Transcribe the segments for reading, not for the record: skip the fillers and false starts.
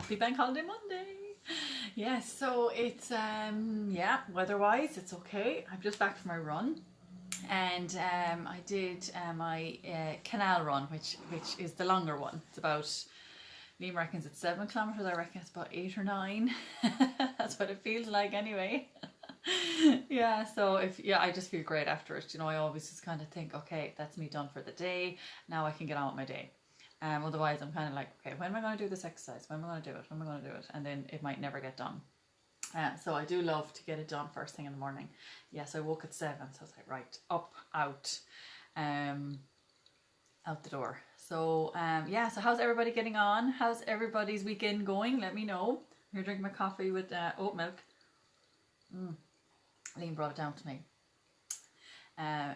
Happy Bank Holiday Monday. Yes, so it's yeah, weather-wise it's okay. I'm just back from my run, and I did my canal run, which is the longer one. It's about, Liam reckons it's 7 kilometers. I reckon it's about 8 or 9. That's what it feels like anyway. Yeah, so I just feel great after it. I always just kind of think, okay, that's me done for the day. Now I can get on with my day. Otherwise, I'm kind of like, okay, when am I going to do this exercise? When am I going to do it? When am I going to do it? And then it might never get done. So I do love to get it done first thing in the morning. Yes, I woke at 7, so I was like, right, up, out, out the door. So yeah, so how's everybody getting on? How's everybody's weekend going? Let me know. I'm here drinking my coffee with oat milk. Liam brought it down to me.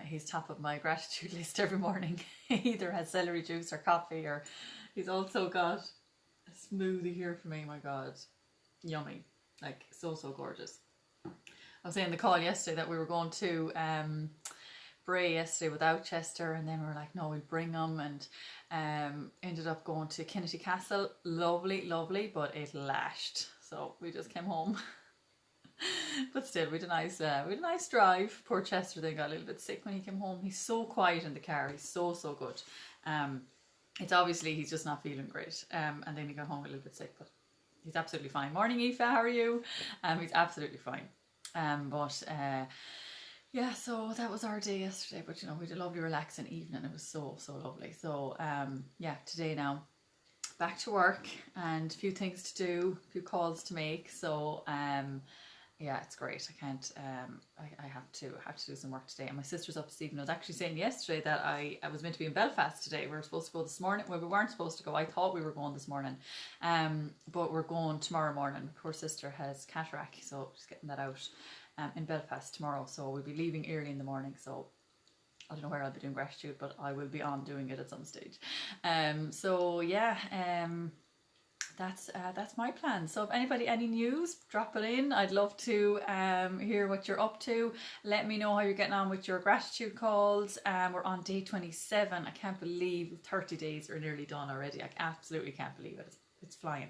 He's top of my gratitude list every morning. He either has celery juice or coffee, or he's also got a smoothie here for me. My God, yummy, like so gorgeous. I was saying in the call yesterday that we were going to Bray yesterday without Chester, and then we were like, no, we'll bring them, and ended up going to Kennedy Castle. Lovely, but it lashed, so we just came home. But still, we had a nice drive. Poor Chester then got a little bit sick when he came home. He's so quiet in the car. He's so good. It's obviously he's just not feeling great. And then he got home a little bit sick, but he's absolutely fine. Morning, Aoife. How are you? He's absolutely fine. Yeah, so that was our day yesterday. But we had a lovely, relaxing evening. It was so lovely. So yeah, today now back to work and a few things to do, a few calls to make. So yeah, it's great. I can't. I have to do some work today. And my sister's up this evening. I was actually saying yesterday that I was meant to be in Belfast today. We were supposed to go this morning. Well, we weren't supposed to go. I thought we were going this morning, but we're going tomorrow morning. Poor sister has cataract, so she's getting that out in Belfast tomorrow. So we'll be leaving early in the morning. So I don't know where I'll be doing gratitude, but I will be on doing it at some stage. So yeah. That's my plan. So if anybody, any news, drop it in. I'd love to hear what you're up to. Let me know how you're getting on with your gratitude calls. We're on day 27. I can't believe 30 days are nearly done already. I absolutely can't believe it. It's flying.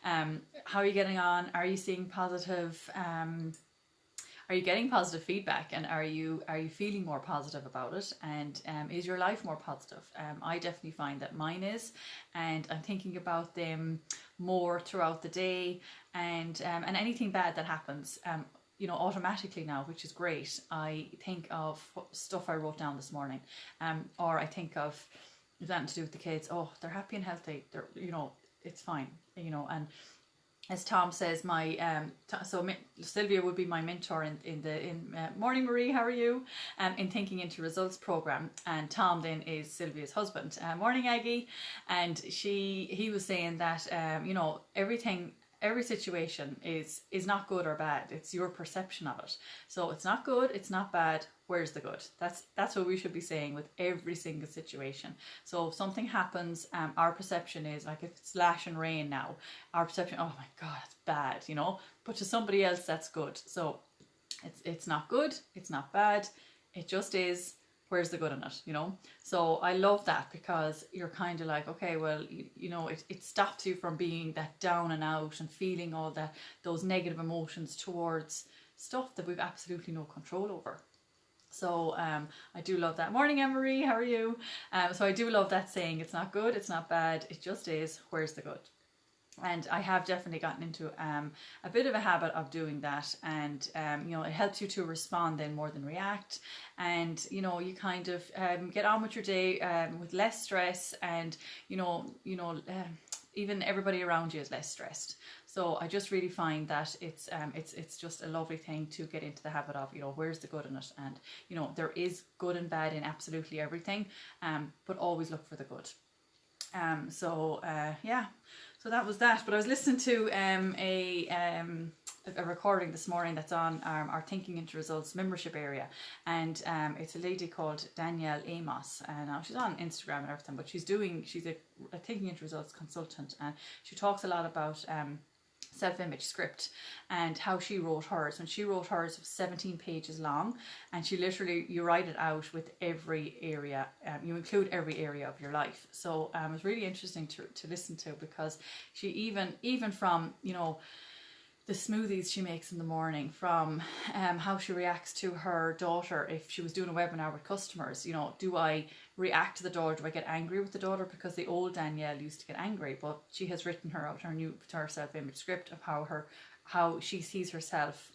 How are you getting on? Are you seeing positive? Are you getting positive feedback, and are you feeling more positive about it? And is your life more positive? I definitely find that mine is, and I'm thinking about them more throughout the day, and anything bad that happens, automatically now, which is great. I think of stuff I wrote down this morning, or I think of something to do with the kids. Oh, they're happy and healthy. They're it's fine. And as Tom says, my Sylvia would be my mentor in Morning Marie, how are you? In Thinking into Results program, and Tom then is Sylvia's husband. Morning Aggie, and he was saying that every situation is not good or bad. It's your perception of it. So it's not good, it's not bad. Where's the good? That's what we should be saying with every single situation. So if something happens, our perception is like, if it's lash and rain now, our perception, oh my God, it's bad, but to somebody else that's good. So it's not good, it's not bad, it just is. Where's the good in it, So I love that, because you're kind of like, okay, well, it stops you from being that down and out and feeling all those negative emotions towards stuff that we've absolutely no control over. So I do love that. Morning, Anne-Marie, how are you? So I do love that saying, it's not good, it's not bad, it just is. Where's the good? And I have definitely gotten into a bit of a habit of doing that, and it helps you to respond then more than react, and you kind of get on with your day with less stress, and even everybody around you is less stressed. So I just really find that it's just a lovely thing to get into the habit of, where's the good in it? And there is good and bad in absolutely everything, but always look for the good. Yeah, so that was that. But I was listening to a recording this morning that's on our Thinking into Results membership area, and it's a lady called Danielle Amos, and now she's on Instagram and everything, but she's a Thinking into Results consultant, and she talks a lot about self-image script, and how she wrote hers. When she wrote hers, it was 17 pages long, and she literally, you write it out with every area, you include every area of your life. So it was really interesting to listen to, because she even from, you know, the smoothies she makes in the morning, from how she reacts to her daughter. If she was doing a webinar with customers, you know, do I react to the daughter? Do I get angry with the daughter? Because the old Danielle used to get angry, but she has written her out her self-image script of how she sees herself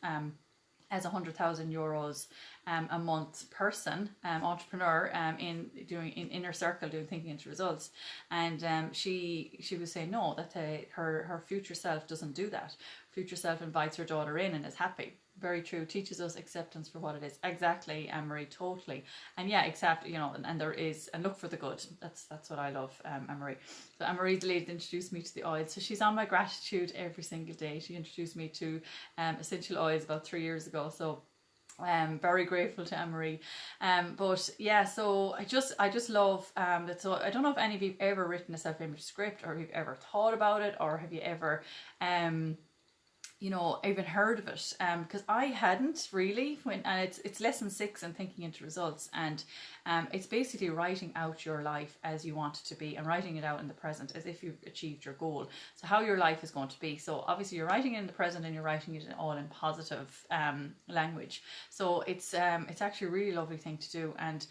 as €100,000 a month person, entrepreneur, in inner circle, doing thinking into results. And she was saying no, that her future self doesn't do that. Future self invites her daughter in and is happy. Very true. Teaches us acceptance for what it is. Exactly, Anne-Marie, totally. And yeah, accept, you know, and there is, and look for the good. That's what I love, Anne-Marie. So Anne-Marie's the lady that introduced me to the oils. So she's on my gratitude every single day. She introduced me to essential oils about 3 years ago. So very grateful to Anne-Marie. But yeah, so I just love that. So I don't know if any of you've ever written a self-image script, or you've ever thought about it, or have you ever you know, even heard of it, because I hadn't really. And it's lesson 6 in thinking into results, and it's basically writing out your life as you want it to be, and writing it out in the present as if you've achieved your goal. So how your life is going to be. So obviously you're writing it in the present, and you're writing it all in positive language. So it's actually a really lovely thing to do. And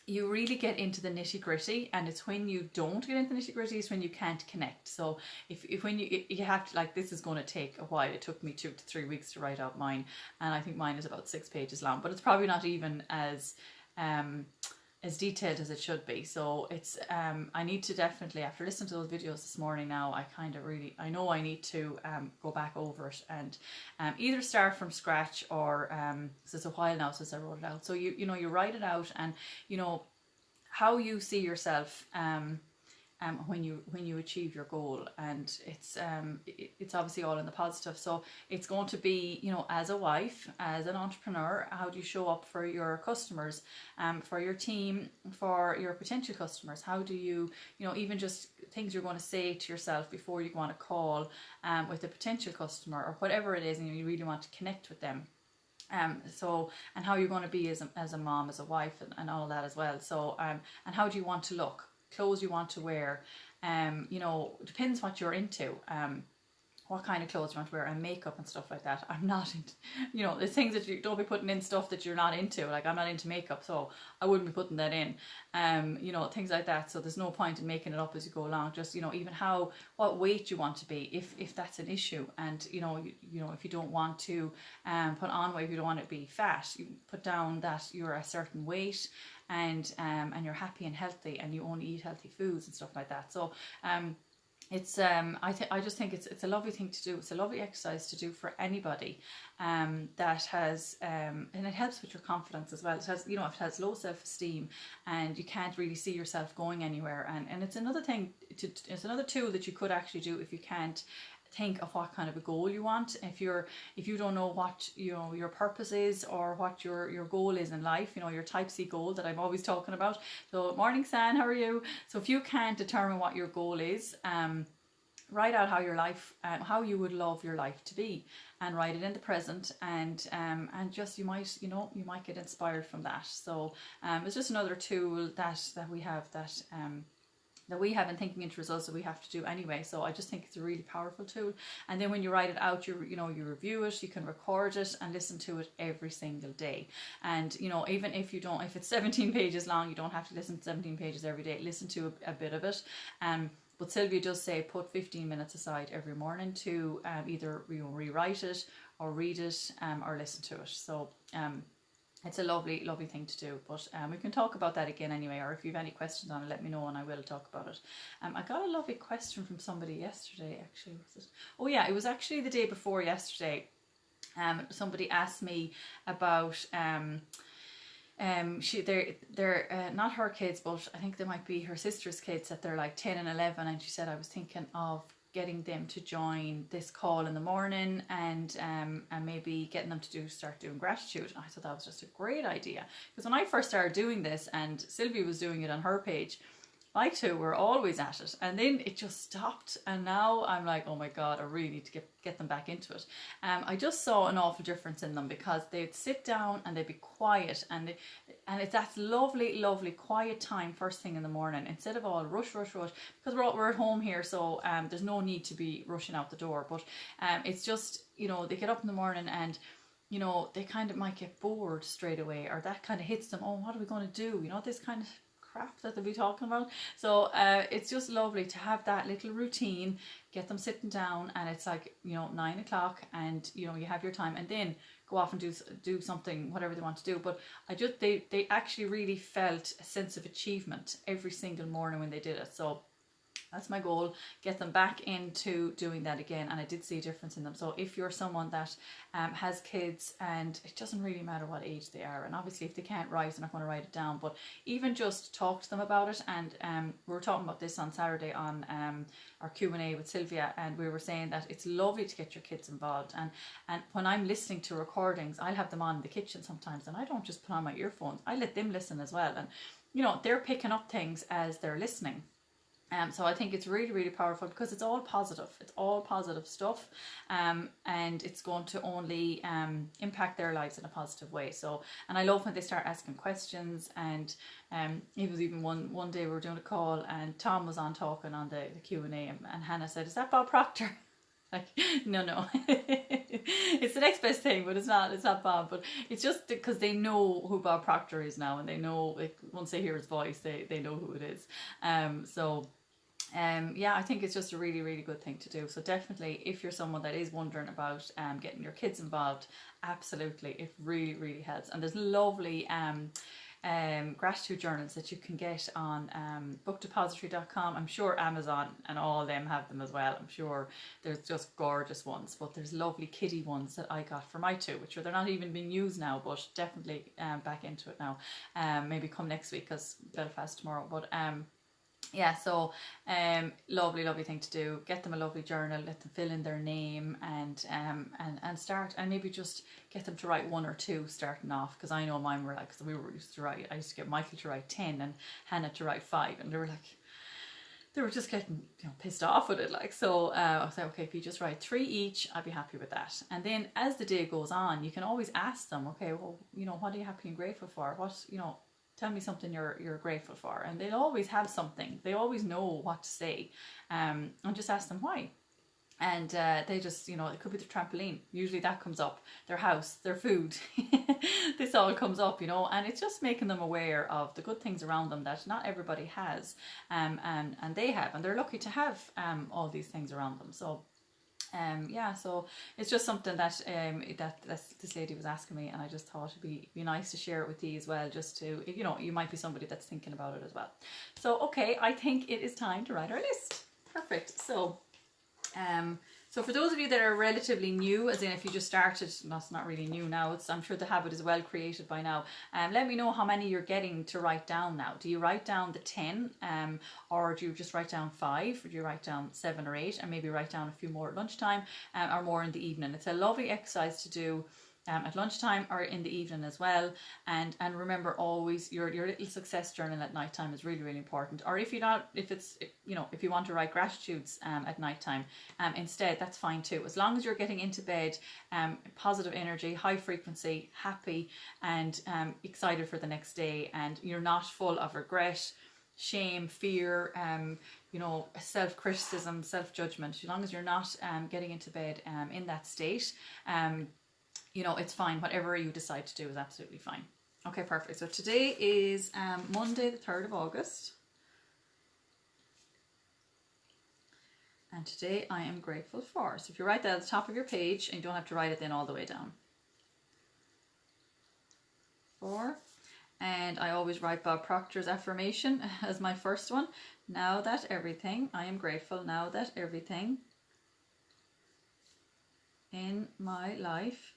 you really get into the nitty gritty, and it's when you don't get into the nitty gritty is when you can't connect. So if when you have to, like, this is going to take a while. It took me 2 to 3 weeks to write out mine, and I think mine is about 6 pages long, but it's probably not even as detailed as it should be. So it's I need to definitely, after listening to those videos this morning now, I know I need to go back over it, and either start from scratch, or so it's a while now since I wrote it out. So you know, you write it out, and you know how you see yourself when you achieve your goal. And it's obviously all in the positive. So it's going to be, you know, as a wife, as an entrepreneur, how do you show up for your customers, for your team, for your potential customers? How do you, you know, even just things you're going to say to yourself before you go on a call with a potential customer, or whatever it is, and you really want to connect with them. So, and how you're going to be as a mom, as a wife, and all of that as well. So and how do you want to look, clothes you want to wear, you know, depends what you're into, what kind of clothes you want to wear, and makeup and stuff like that. I'm not into, you know, there's things that you don't be putting in, stuff that you're not into. Like, I'm not into makeup, so I wouldn't be putting that in, you know, things like that. So there's no point in making it up as you go along. Just, you know, even what weight you want to be, if that's an issue. And you know, if you don't want to put on weight, if you don't want to be fat, you put down that you're a certain weight, and you're happy and healthy, and you only eat healthy foods and stuff like that. So it's I just think it's a lovely thing to do. It's a lovely exercise to do for anybody that has and it helps with your confidence as well. It has, you know, if it has low self-esteem and you can't really see yourself going anywhere, and it's another thing it's another tool that you could actually do if you can't think of what kind of a goal you want. If you don't know what, you know, your purpose is, or what your goal is in life, you know, your type C goal that I'm always talking about. So morning, San, how are you? So if you can't determine what your goal is, write out how your life, how you would love your life to be, and write it in the present, and just you might get inspired from that. So it's just another tool that we have that we have in thinking into results that we have to do anyway. So I just think it's a really powerful tool. And then when you write it out, you review it, you can record it and listen to it every single day. And you know, even if it's 17 pages long, you don't have to listen to 17 pages every day. Listen to a bit of it. But Sylvia does say put 15 minutes aside every morning to either rewrite it, or read it, or listen to it. So it's a lovely, lovely thing to do. But we can talk about that again anyway, or if you have any questions on it, let me know and I will talk about it. I got a lovely question from somebody yesterday, actually. Oh yeah, it was actually the day before yesterday. Somebody asked me about they're not her kids, but I think they might be her sister's kids, that they're like 10 and 11, and she said, I was thinking of getting them to join this call in the morning, and maybe getting them to start doing gratitude. I thought that was just a great idea, because when I first started doing this, and Sylvia was doing it on her page, my two were always at it, and then it just stopped, and now I'm like, oh my god, I really need to get them back into it. I just saw an awful difference in them, because they'd sit down and they'd be quiet, and it's that lovely quiet time first thing in the morning, instead of all rush, because we're at home here, so there's no need to be rushing out the door, but it's just, you know, they get up in the morning and, you know, they kind of might get bored straight away, or that kind of hits them, oh, what are we going to do, you know, this kind of crap that they'll be talking about. So it's just lovely to have that little routine, get them sitting down, and it's like, you know, 9 o'clock, and you know, you have your time, and then go off and do something, whatever they want to do. But they actually really felt a sense of achievement every single morning when they did it. So that's my goal, get them back into doing that again, and I did see a difference in them. So if you're someone that has kids, and it doesn't really matter what age they are, and obviously if they can't write, they're not going to write it down, but even just talk to them about it. And we were talking about this on Saturday on our Q&A with Sylvia, and we were saying that it's lovely to get your kids involved, and when I'm listening to recordings, I'll have them on in the kitchen sometimes, and I don't just put on my earphones, I let them listen as well, and you know, they're picking up things as they're listening. So I think it's really powerful, because it's all positive. It's all positive stuff, and it's going to only impact their lives in a positive way. So, and I love when they start asking questions. And it was even one day we were doing a call, and Tom was on talking on the Q&A, and Hannah said, "Is that Bob Proctor?" Like, no, it's the next best thing, but it's not Bob. But it's just because they know who Bob Proctor is now, and they know, like, once they hear his voice, they know who it is. Yeah, I think it's just a really good thing to do. So definitely, if you're someone that is wondering about getting your kids involved, absolutely, it really helps. And there's lovely gratitude journals that you can get on bookdepository.com. I'm sure Amazon and all of them have them as well. I'm sure there's just gorgeous ones, but there's lovely kiddie ones that I got for my two, which are, they're not even being used now, but definitely back into it now. Maybe come next week, because Belfast tomorrow. But yeah, so lovely thing to do. Get them a lovely journal, let them fill in their name, and start, and maybe just get them to write 1 or 2 starting off, because I know mine were like, because we were used to write, I used to get Michael to write 10 and Hannah to write 5, and they were just getting, you know, pissed off with it, like. So I was like, okay, if you just write 3 each, I'd be happy with that. And then as the day goes on, you can always ask them, okay, well, you know, what are you happy and grateful for? What, you know, tell me something you're grateful for. And they'll always have something. They always know what to say. And just ask them why. And they just, you know, it could be the trampoline. Usually that comes up. Their house, their food. This all comes up, you know. And it's just making them aware of the good things around them that not everybody has. And they have. And they're lucky to have all these things around them. So yeah, so it's just something that this lady was asking me, and I just thought it'd be nice to share it with you as well, just to, you know, you might be somebody that's thinking about it as well. So okay, I think it is time to write our list. Perfect. So so for those of you that are relatively new, as in if you just started, that's not really new now, I'm sure the habit is well created by now. Let me know how many you're getting to write down now. Do you write down the 10, or do you just write down 5, or do you write down 7 or 8, and maybe write down a few more at lunchtime, or more in the evening? It's a lovely exercise to do at lunchtime or in the evening as well. And remember, always your little success journal at nighttime is really important. Or if you want to write gratitudes at nighttime instead, that's fine too, as long as you're getting into bed positive energy, high frequency, happy, and excited for the next day, and you're not full of regret, shame, fear, you know, self-criticism, self-judgment. As long as you're not getting into bed in that state, you know, it's fine. Whatever you decide to do is absolutely fine. Okay, perfect. So today is Monday the 3rd of August. And today I am grateful for. So if you write that at the top of your page, and you don't have to write it then all the way down. 4. And I always write Bob Proctor's affirmation as my first one. Now that everything, I am grateful now that everything in my life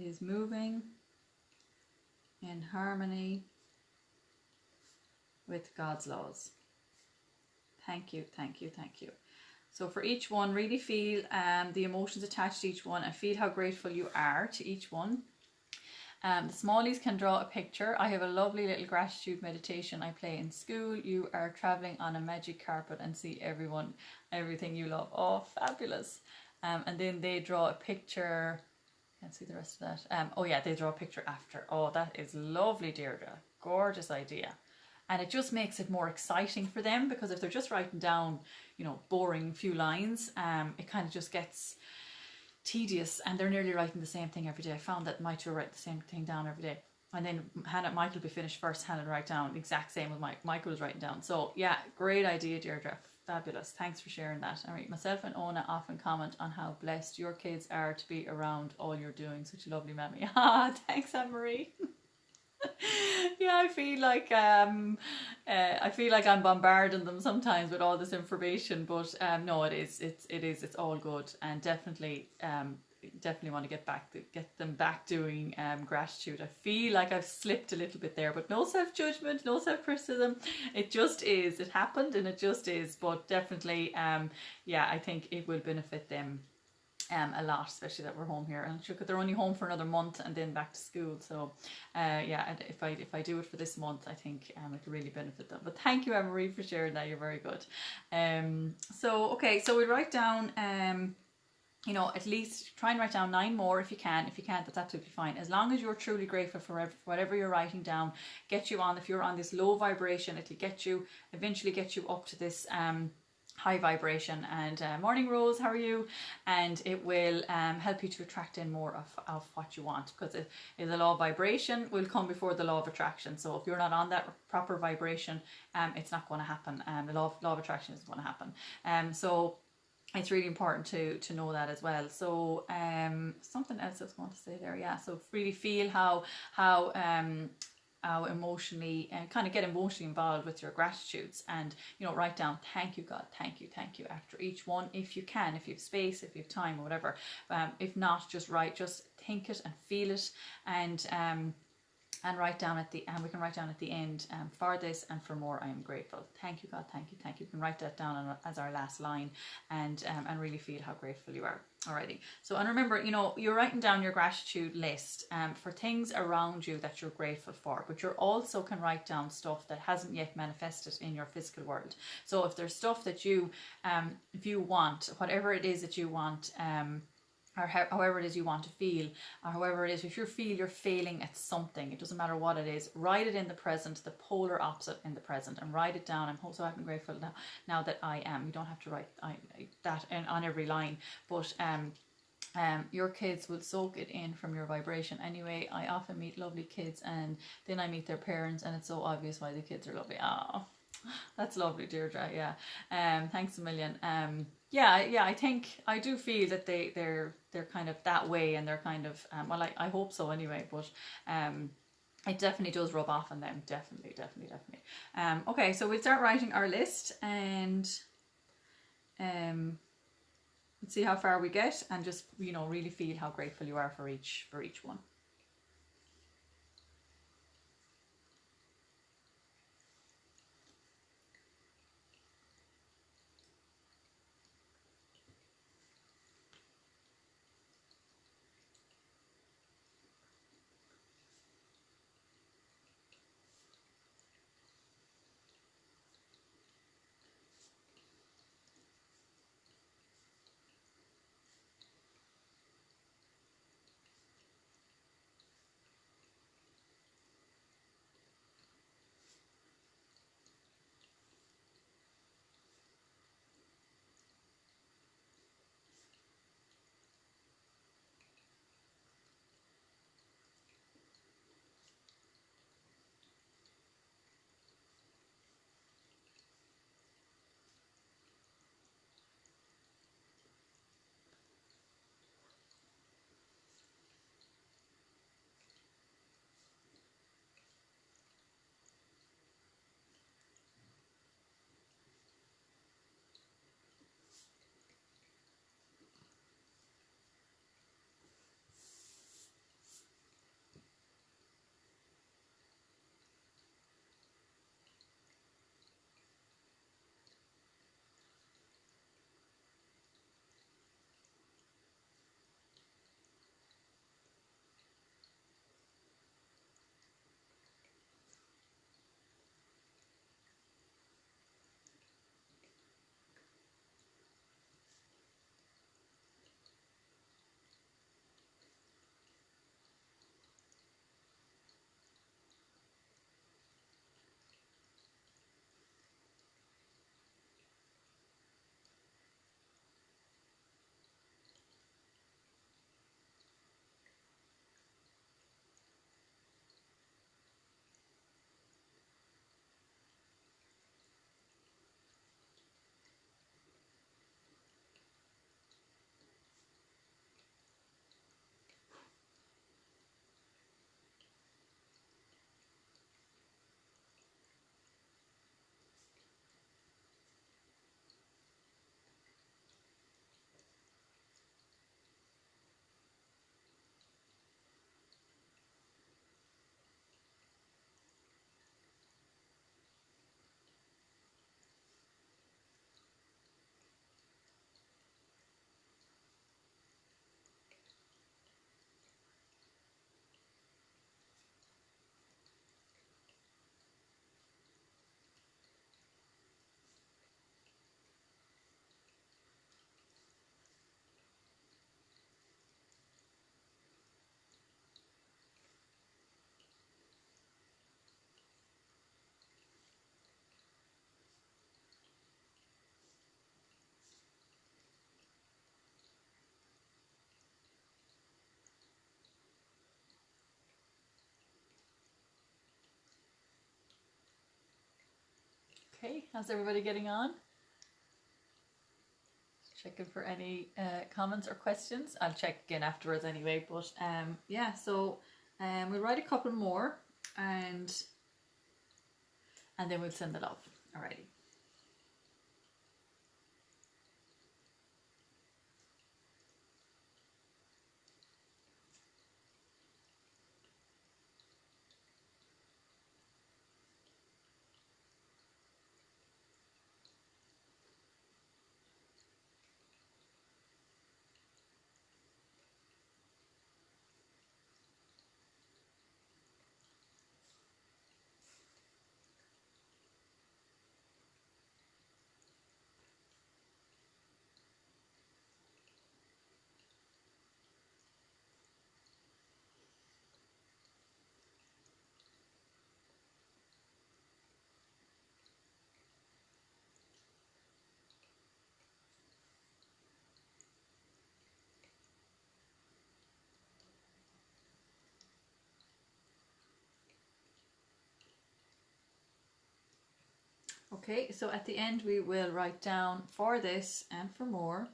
is moving in harmony with God's laws. Thank you. So for each one, really feel the emotions attached to each one, and feel how grateful you are to each one. The smallies can draw a picture. I have a lovely little gratitude meditation I play in school. You are traveling on a magic carpet and see everything you love. Oh, fabulous. And then they draw a picture. Can't see the rest of that. Oh yeah, they draw a picture after. Oh, that is lovely, Deirdre. Gorgeous idea. And it just makes it more exciting for them, because if they're just writing down, boring few lines, it kind of just gets tedious, and they're nearly writing the same thing every day. I found that my two write the same thing down every day. And then Michael will be finished first, Hannah will write down the exact same as Michael was writing down. So yeah, great idea, Deirdre. Fabulous. Thanks for sharing that. All right, myself and Ona often comment on how blessed your kids are to be around all you're doing. Such a lovely mammy. Thanks, Anne-Marie. Yeah, I feel like I'm bombarding them sometimes with all this information, but no, it's all good, and definitely want to get them back doing gratitude. I feel like I've slipped a little bit there, but no self-judgment, no self-criticism. It just is. It happened, and it just is. But definitely, I think it will benefit them a lot, especially that we're home here, and sure, they're only home for another month and then back to school. So if I do it for this month, I think it'll really benefit them. But thank you, Anne-Marie, for sharing that. You're very good. So we write down at least try and write down 9 more if you can. If you can't, that's absolutely fine. As long as you're truly grateful for whatever you're writing down, if you're on this low vibration, it'll eventually get you up to this high vibration. And morning, Rose, how are you? And it will help you to attract in more of what you want, because the law of vibration will come before the law of attraction. So if you're not on that proper vibration, it's not going to happen. The law of attraction isn't going to happen. So it's really important to know that as well. So something else I was going to say there. Yeah, so really feel how emotionally, and kind of get emotionally involved with your gratitudes, and write down thank you, God, thank you after each one, if you can, if you have space, if you have time, or whatever. If not, just think it and feel it, and write down we can write down at the end, for this and for more I am grateful. Thank you, God, thank you. You can write that down as our last line, and really feel how grateful you are. Alrighty. So, and remember, you're writing down your gratitude list for things around you that you're grateful for, but you also can write down stuff that hasn't yet manifested in your physical world. So if there's stuff that if you want, whatever it is that you want, or however it is you want to feel, or however it is, if you feel you're failing at something, it doesn't matter what it is, write it in the present, the polar opposite in the present, and write it down. I'm so happy and grateful now that I am. You don't have to write that on every line, but your kids will soak it in from your vibration. Anyway, I often meet lovely kids, and then I meet their parents, and it's so obvious why the kids are lovely. Oh, that's lovely, Deirdre. Yeah. Thanks a million. I think I do feel that they're kind of that way, and they're kind of I hope so anyway, but it definitely does rub off on them. Definitely. Okay, so we'll start writing our list, and let's see how far we get, and just really feel how grateful you are for each one. Okay, how's everybody getting on? Checking for any comments or questions. I'll check again afterwards anyway, but yeah, so we'll write a couple more and then we'll send it off. Alrighty. Okay, so at the end we will write down for this and for more.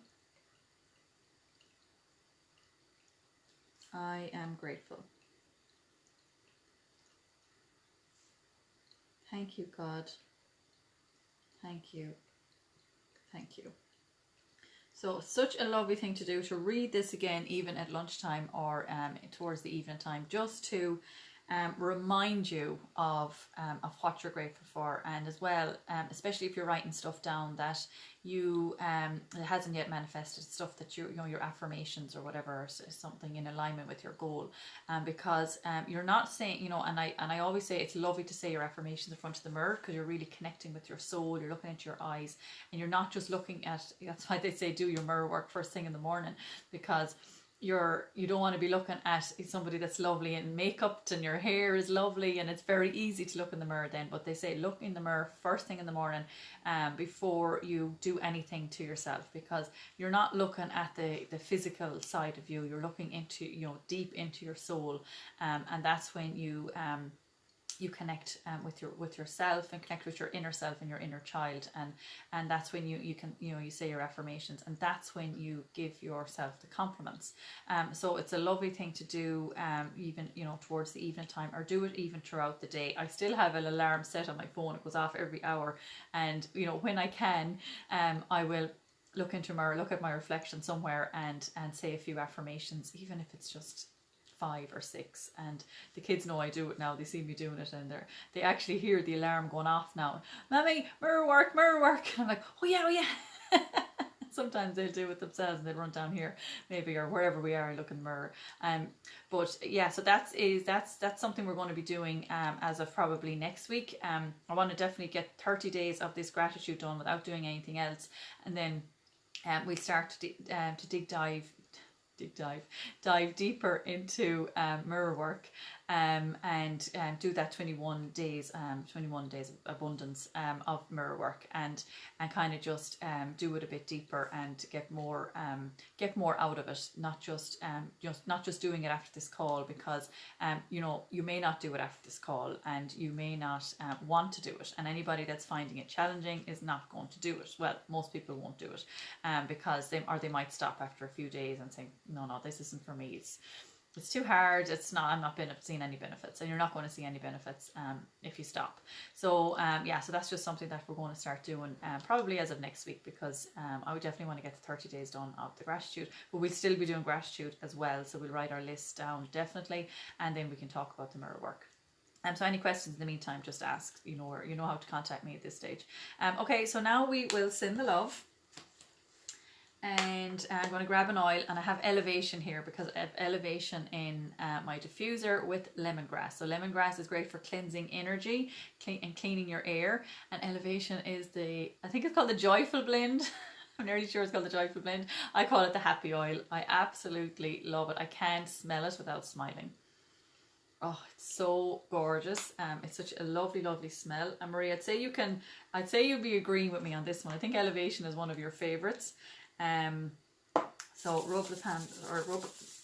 I am grateful. Thank you, God. Thank you. Thank you. So such a lovely thing to do, to read this again even at lunchtime or towards the evening time, just to remind you of what you're grateful for, and as well, especially if you're writing stuff down that you it hasn't yet manifested, stuff that you know, your affirmations or whatever, something in alignment with your goal, because you're not saying, you know, and I always say it's lovely to say your affirmations in front of the mirror, because you're really connecting with your soul, you're looking into your eyes, and you're not just looking at, that's why they say do your mirror work first thing in the morning, because you don't want to be looking at somebody that's lovely and makeup and your hair is lovely, and it's very easy to look in the mirror then, but they say look in the mirror first thing in the morning before you do anything to yourself, because you're not looking at the physical side of you, you're looking into, you know, deep into your soul, and that's when you connect with yourself and connect with your inner self and your inner child, and that's when you can, you know, you say your affirmations, and that's when you give yourself the compliments. So it's a lovely thing to do, even, you know, towards the evening time, or do it even throughout the day. I still have an alarm set on my phone, it goes off every hour, and you know, when I can, I will look into a mirror, look at my reflection somewhere, and say a few affirmations, even if it's just 5 or 6, and the kids know I do it now, they see me doing it, and they actually hear the alarm going off now. Mommy, mirror work, mirror work. I'm like, oh yeah. Sometimes they'll do it themselves and they'll run down here maybe, or wherever we are, look in the mirror. But yeah, so that's something we're going to be doing as of probably next week. I want to definitely get 30 days of this gratitude done without doing anything else, and then we'll start to dive deeper into mirror work, and do that 21 days abundance of mirror work, and kind of just do it a bit deeper and get more out of it, not just doing it after this call, because you know, you may not do it after this call, and you may not want to do it, and anybody that's finding it challenging is not going to do it. Well, most people won't do it, because they might stop after a few days and say, no, this isn't for me, it's too hard, I'm not seeing any benefits, and you're not going to see any benefits if you stop. So yeah, so that's just something that we're going to start doing probably as of next week, because I would definitely want to get the 30 days done of the gratitude, but we'll still be doing gratitude as well, so we'll write our list down definitely, and then we can talk about the mirror work. So any questions in the meantime, just ask, you know, or you know how to contact me at this stage. Okay, so now we will send the love. And I'm going to grab an oil, and I have elevation here because I have elevation in my diffuser with lemongrass. So lemongrass is great for cleansing energy and cleaning your air, and elevation is I think it's called the joyful blend. I'm nearly sure it's called the joyful blend. I call it the happy oil. I absolutely love it. I can't smell it without smiling. Oh, it's so gorgeous. It's such a lovely, lovely smell. And Marie, I'd say you'd be agreeing with me on this one. I think elevation is one of your favorites. So rub the hands, or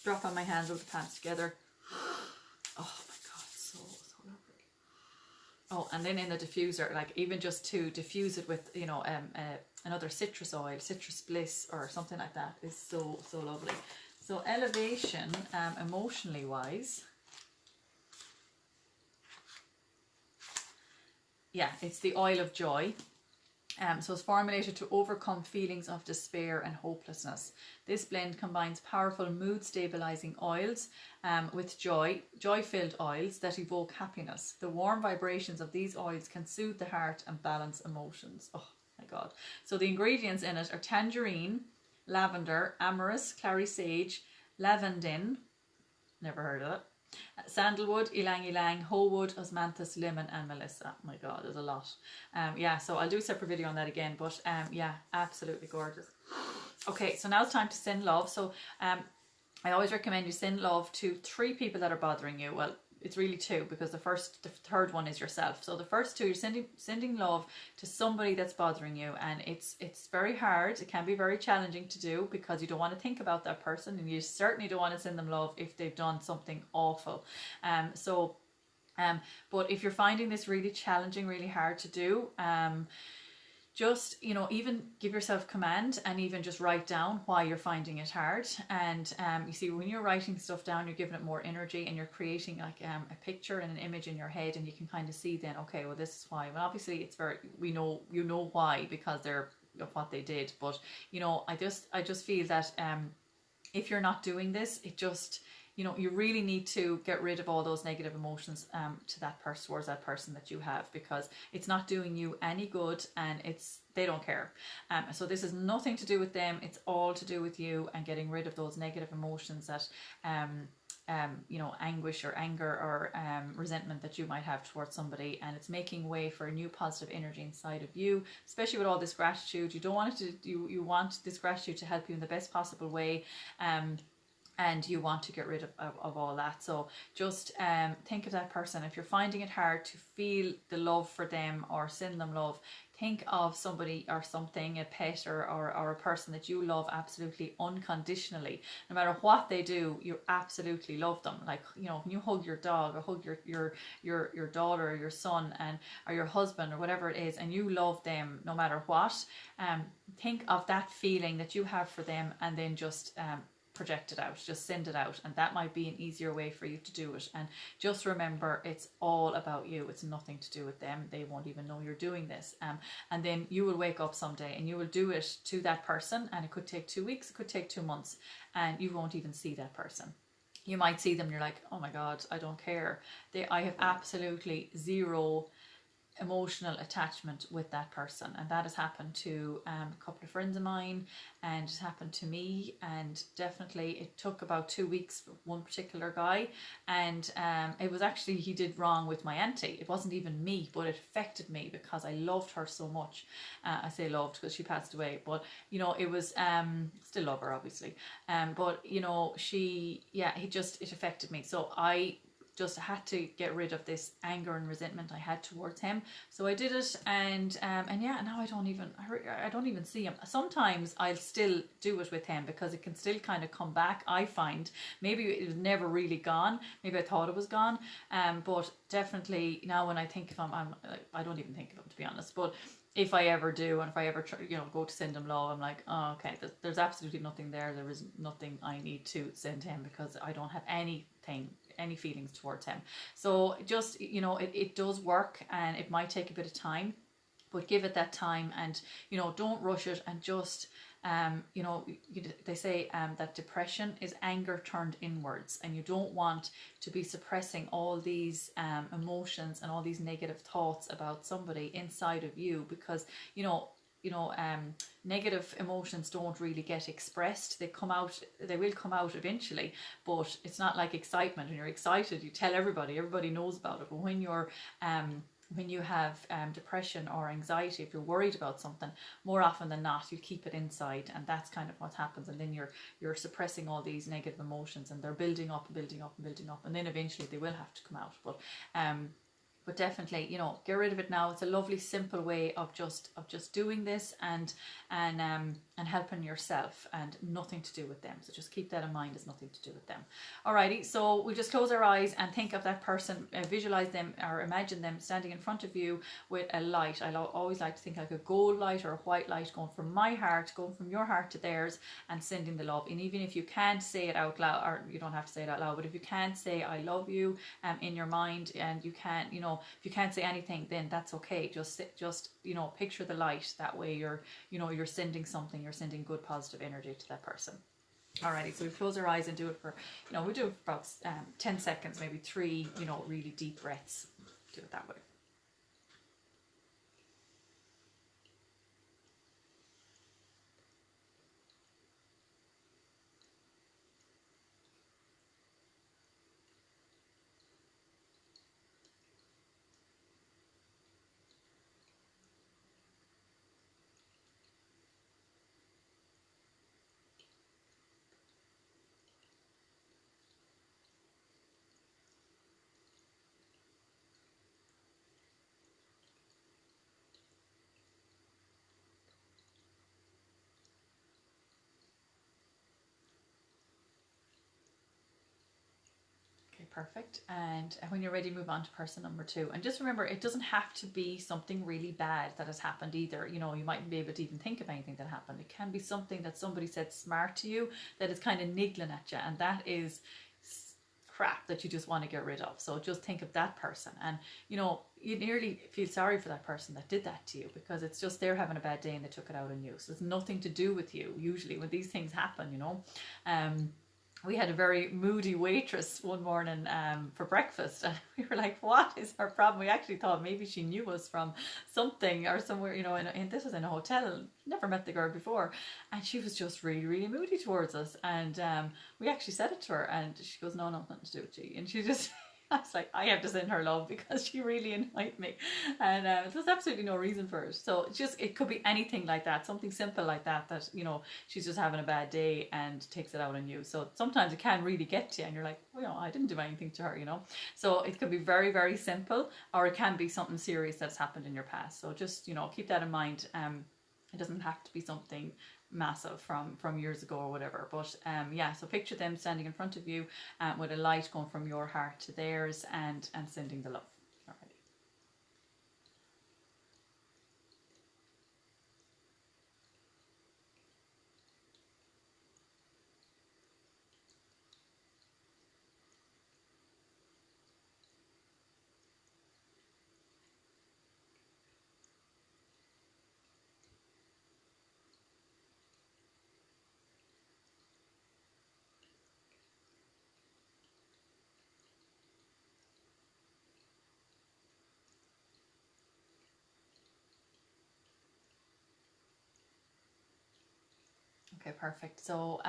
drop on my hands, rub the palms together. Oh my God, so lovely. Oh, and then in the diffuser, like even just to diffuse it with, you know, another citrus oil, citrus bliss or something like that is so, so lovely. So elevation, emotionally wise, yeah, it's the oil of joy. So it's formulated to overcome feelings of despair and hopelessness. This blend combines powerful mood stabilizing oils with joy-filled oils that evoke happiness. The warm vibrations of these oils can soothe the heart and balance emotions. Oh my God. So the ingredients in it are tangerine, lavender, amorous, clary sage, lavandin, never heard of it, sandalwood, ylang ylang, hoewood, osmanthus, lemon and melissa. Oh my God, there's a lot. Yeah, so I'll do a separate video on that again, but yeah, absolutely gorgeous. Okay, so now it's time to send love. So I always recommend you send love to 3 people that are bothering you. Well, it's really 2 because the third one is yourself. So the first 2, you're sending love to somebody that's bothering you, and it's very hard. It can be very challenging to do because you don't want to think about that person, and you certainly don't want to send them love if they've done something awful. But if you're finding this really challenging, really hard to do, just, you know, even give yourself command and even just write down why you're finding it hard. And you see, when you're writing stuff down, you're giving it more energy and you're creating like a picture and an image in your head, and you can kind of see then, okay, well, this is why. Well, obviously it's very, you know why, because they're of what they did. But, you know, I just feel that if you're not doing this, it just, you know, you really need to get rid of all those negative emotions to that person, towards that person that you have, because it's not doing you any good, and they don't care. So this has nothing to do with them. It's all to do with you and getting rid of those negative emotions that, you know, anguish or anger or resentment that you might have towards somebody, and it's making way for a new positive energy inside of you, especially with all this gratitude. You don't want it to, you want this gratitude to help you in the best possible way. And you want to get rid of all that. So just think of that person. If you're finding it hard to feel the love for them or send them love, think of somebody or something, a pet or a person that you love absolutely unconditionally. No matter what they do, you absolutely love them. Like, you know, when you hug your dog or hug your daughter or your son or your husband or whatever it is, and you love them no matter what, think of that feeling that you have for them, and then just project it out, just send it out, and that might be an easier way for you to do it. And just remember, it's all about you. It's nothing to do with them. They won't even know you're doing this. And then you will wake up someday and you will do it to that person, and it could take 2 weeks, it could take 2 months, and you won't even see that person. You might see them and you're like, oh my God, I don't care. I have absolutely zero emotional attachment with that person, and that has happened to a couple of friends of mine, and it's happened to me. And definitely it took about 2 weeks for one particular guy, and it was actually, he did wrong with my auntie. It wasn't even me, but it affected me because I loved her so much. I say loved because she passed away, but you know, it was still love her obviously, but you know, it affected me. So I just had to get rid of this anger and resentment I had towards him. So I did it, and yeah, now I don't even see him. Sometimes I'll still do it with him because it can still kind of come back. I find maybe it was never really gone. Maybe I thought it was gone, but definitely now when I think of him, I don't even think of him, to be honest. But if I ever do, and if I ever try, you know, go to send him love, I'm like, oh, okay, there's absolutely nothing there. There is nothing I need to send him because I don't have any feelings towards him. So just, you know, it does work, and it might take a bit of time, but give it that time, and, you know, don't rush it, and just, you know, they say that depression is anger turned inwards, and you don't want to be suppressing all these emotions and all these negative thoughts about somebody inside of you, because, you know, negative emotions don't really get expressed. They will come out eventually, but it's not like excitement. When you're excited, you tell everybody knows about it. But when you have depression or anxiety, if you're worried about something, more often than not, you keep it inside, and that's kind of what happens. And then you're suppressing all these negative emotions, and they're building up and building up and building up, and then eventually they will have to come out. But But definitely, you know, get rid of it now. It's a lovely, simple way of just doing this and helping yourself, and nothing to do with them. So just keep that in mind. It's nothing to do with them. Alrighty. So we just close our eyes and think of that person. Visualize them or imagine them standing in front of you with a light. I always like to think like a gold light or a white light going from my heart, going from your heart to theirs, and sending the love. And even if you can't say it out loud, or you don't have to say it out loud, but if you can't say I love you in your mind, and you can't, you know, if you can't say anything, then that's okay. Just you know, picture the light. That way you're, you know, you're sending something. You're sending good positive energy to that person. Alrighty, so we close our eyes and do it for, you know, we do it for about 10 seconds, maybe 3, you know, really deep breaths. Do it that way. Perfect. And when you're ready, move on to person number 2. And just remember, it doesn't have to be something really bad that has happened either. You know, you mightn't be able to even think of anything that happened. It can be something that somebody said smart to you that is kind of niggling at you, and that is crap that you just want to get rid of. So just think of that person, and you know, you nearly feel sorry for that person that did that to you, because it's just they're having a bad day and they took it out on you. So it's nothing to do with you usually when these things happen, you know. We had a very moody waitress one morning for breakfast, and we were like, what is her problem? We actually thought maybe she knew us from something or somewhere, you know, and this was in a hotel. Never met the girl before, and she was just really, really moody towards us. And we actually said it to her, and she goes, no, nothing to do with you. And she just, I was like, I have to send her love because she really annoyed me. And there's absolutely no reason for it. So it's just, it could be anything like that, something simple like that, that, you know, she's just having a bad day and takes it out on you. So sometimes it can really get to you, and you're like, well, you know, I didn't do anything to her, you know. So it could be very, very simple, or it can be something serious that's happened in your past. So just, you know, keep that in mind. It doesn't have to be something massive from years ago or whatever, but yeah, so picture them standing in front of you with a light going from your heart to theirs, and sending the love. Alrighty. Okay, perfect. So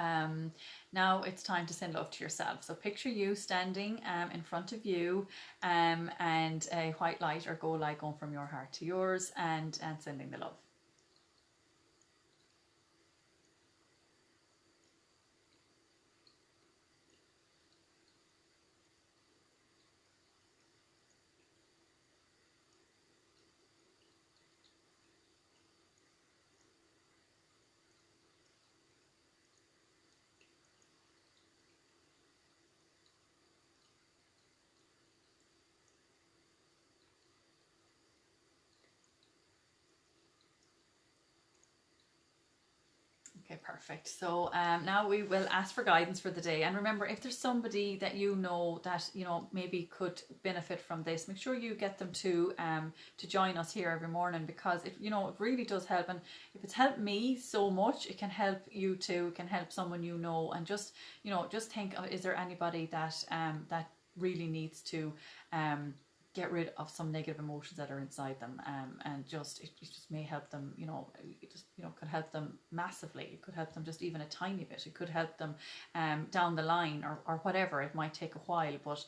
now it's time to send love to yourself. So picture you standing in front of you, and a white light or gold light going from your heart to yours, and sending the love. Okay, perfect. So now we will ask for guidance for the day. And remember, if there's somebody that you know that, you know, maybe could benefit from this, make sure you get them to join us here every morning, because it, you know, it really does help. And if it's helped me so much, it can help you too. It can help someone you know. And just, you know, just think, is there anybody that that really needs to get rid of some negative emotions that are inside them, and just it just may help them, you know, it just, you know, could help them massively. It could help them just even a tiny bit. It could help them down the line, or whatever. It might take a while, but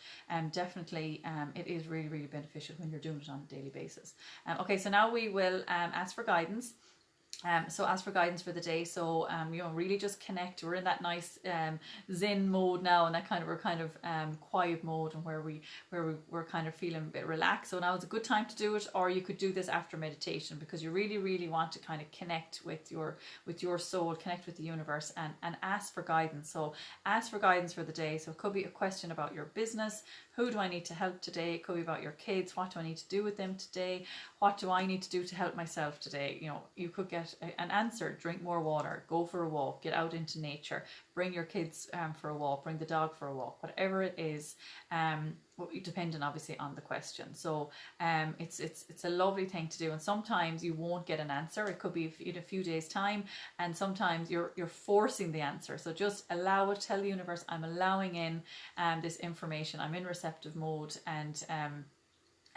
definitely it is really, really beneficial when you're doing it on a daily basis. Okay, so now we will ask for guidance. So ask for guidance for the day. So you know, really just connect. We're in that nice zen mode now, and that kind of, we're kind of quiet mode, and we're kind of feeling a bit relaxed. So now is a good time to do it. Or you could do this after meditation, because you really want to kind of connect with your soul, connect with the universe, and ask for guidance. So ask for guidance for the day. So it could be a question about your business. Who do I need to help today? It could be about your kids. What do I need to do with them today? What do I need to do to help myself today? You know, you could get an answer. Drink more water, go for a walk, get out into nature, bring your kids for a walk, bring the dog for a walk, whatever it is, depending obviously on the question. So it's a lovely thing to do, and sometimes you won't get an answer. It could be in a few days time, and sometimes you're forcing the answer. So just allow it. Tell the universe, I'm allowing in this information. I'm in receptive mode, and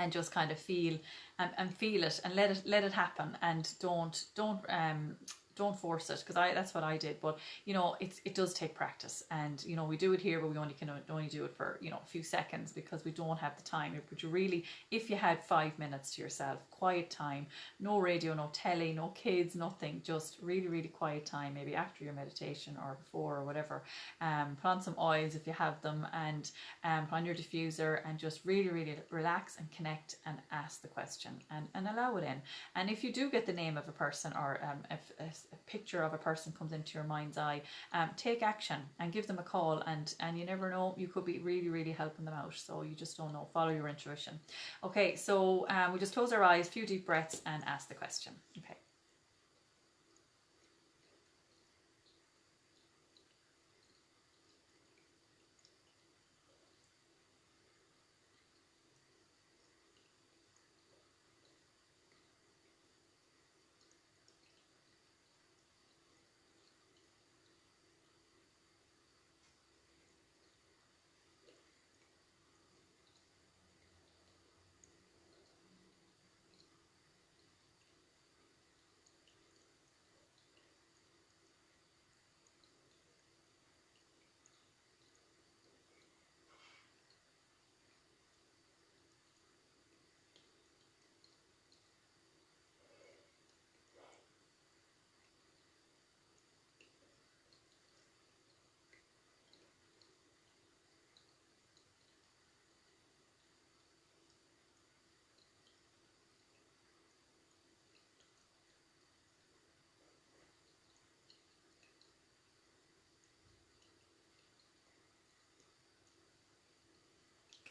just kind of feel and feel it, and let it happen, and don't force it, because that's what I did. But you know, it does take practice, and you know, we do it here, but we can only do it for, you know, a few seconds, because we don't have the time. But you really, if you had 5 minutes to yourself, quiet time, no radio, no telly, no kids, nothing, just really quiet time, maybe after your meditation or before or whatever, put on some oils if you have them, and put on your diffuser, and just really relax and connect, and ask the question, and allow it in. And if you do get the name of a person, or a picture of a person comes into your mind's eye, take action and give them a call, and you never know, you could be really helping them out. So you just don't know. Follow your intuition. Okay, so we just close our eyes, few deep breaths, and ask the question. Okay.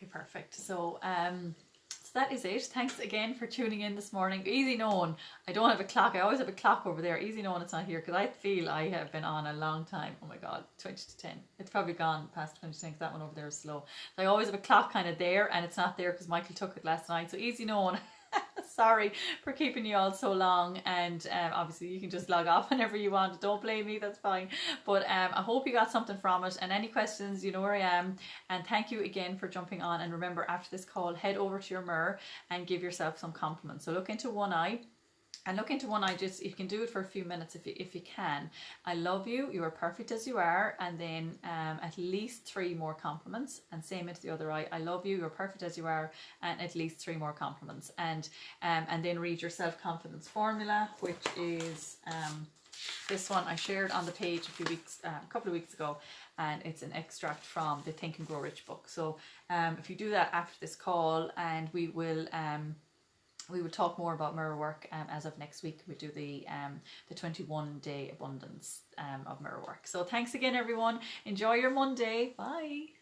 Okay, perfect. So so that is it. Thanks again for tuning in this morning. Easy knowing I don't have a clock. I always have a clock over there. Easy knowing it's not here, because I feel I have been on a long time. Oh my God, 20 to 10. It's probably gone past 20 to 10, because that one over there is slow. So I always have a clock kind of there, and it's not there because Michael took it last night. So easy knowing. Sorry for keeping you all so long, and obviously you can just log off whenever you want. Don't blame me, that's fine. But I hope you got something from it, and any questions, you know where I am. And thank you again for jumping on. And remember, after this call, head over to your mirror and give yourself some compliments. So look into one eye. And look into one eye, just, you can do it for a few minutes if you can. I love you, you are perfect as you are. And then at least 3 more compliments, and same into the other eye. I love you, you're perfect as you are, and at least 3 more compliments. And then read your self-confidence formula, which is this one I shared on the page a couple of weeks ago, and it's an extract from the Think and Grow Rich book. So if you do that after this call, and we will talk more about mirror work as of next week. We do the 21-day abundance of mirror work. So thanks again, everyone. Enjoy your Monday. Bye.